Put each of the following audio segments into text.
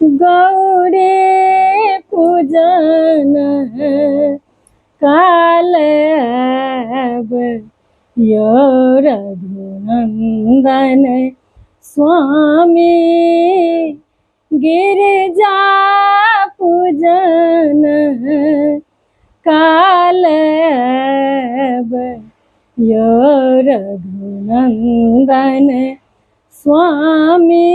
गौरी पूजन काल अब यो रघुनंदन स्वामी गिरिजा पूजन काल अब यो रघुनंदन स्वामी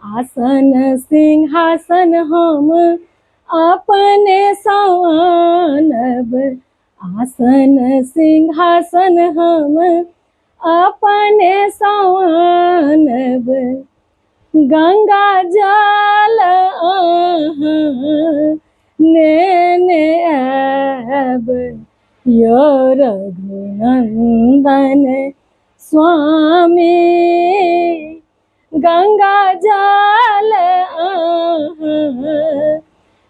आसन सिंहासन हम अपने संवानब आसन सिंहासन हम अपने संवानब गंगा जल नेने अब यो रघुनंदन स्वामी गंगा जल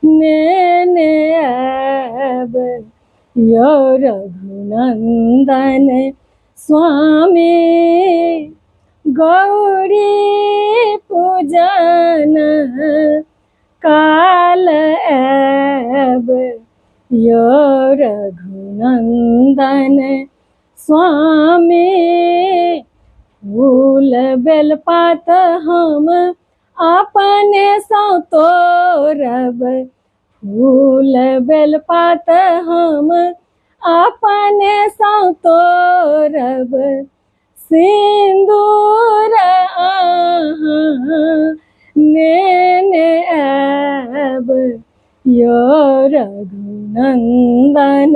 नेने अब यो रघुनंदन स्वामी गौरी पूजन काल अब यो रघुनंदन स्वामी फूल बेलपात हम अपने सौ तोरब फूल बेलपात हम अपने सौ तोरब सिंदूर नेने अब यो रघुनंदन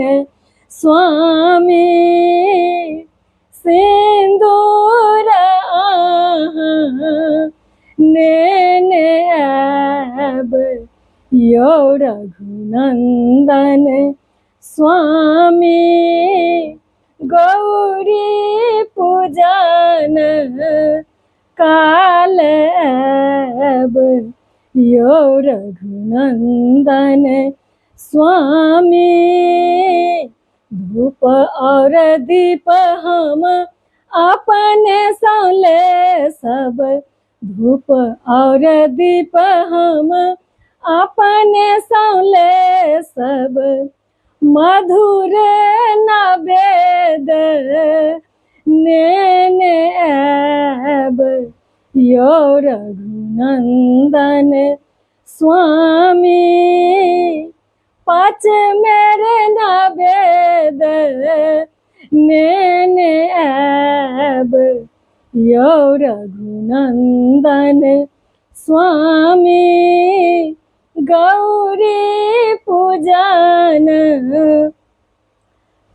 स्वामी सिंदूर नेने अब यो रघुनंदन स्वामी गौरी पूजन काल अब यो रघुनंदन स्वामी धूप और दीप हम अपने सौले सब धूप और दीप हम अपने सौले सब मधुर नवेद नेने अब यो रघुनंदन स्वामी पाँच मेरे नवेद नेने अब यो रघुनंदन स्वामी गौरी पूजन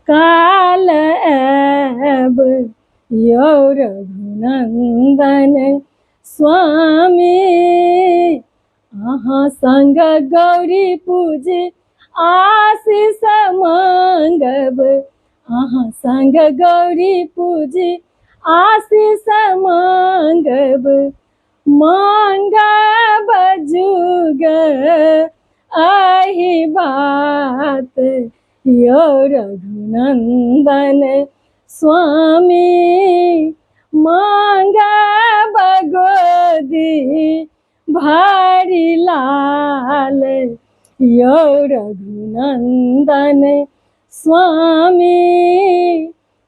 काल अब यो रघुनंदन स्वामी अहाँ संग गौरी पूज आशीष मांगब अहाँ संग गौरी पूज आशीष मांगब मांगब जुग आही बात यो रघुनंदन स्वामी मांगब गोदी भारी लाल यो रघुनंदन स्वामी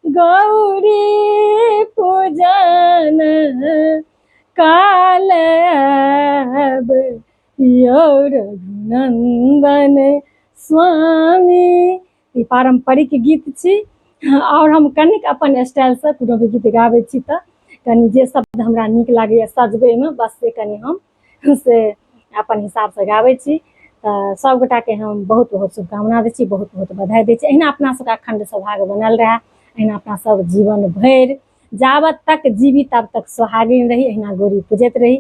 गौरी पूजन काल अब यो रघुनंदन स्वामी। ई पारंपरिक गीत छी और हम कनिक अपन स्टाइल से कोनो भी गीत गाबै छी तऽ कनि जे शब्द हमरा नीक लागैए सजबैमे बस से कनि हम से अपन हिसाब से गाबै छी। तऽ सब गोटा के हम बहुत बहुत शुभकामना दै छी, बहुत बहुत बधाई दै छी। अहिना अपना सबके अखंड सौभाग्य बनल रहे, अहिना अपना सब जीवन भरि जाबत तक जीवी तब तक सोहागिन रही, अहिना गौरी पूजैत रही।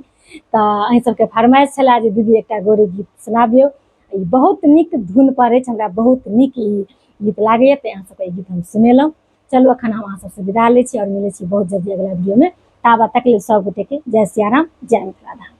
तऽ अहीं सबके फरमाइश छला जे दीदी एकटा गौरी गीत सुनाबियौ। ई बहुत नीक धुन पर अछि, हमरा बहुत नीक ई गीत लागैए तऽ अहाँ सबके गीत हम सुनेलहुँ। चलू अखन हम अहाँ सबसे विदा लै छी और मिलै छी बहुत जल्दी अगला वीडियो में। ताबत तक लेल सब गोटे के जय सिया राम, जय मिथिला धाम।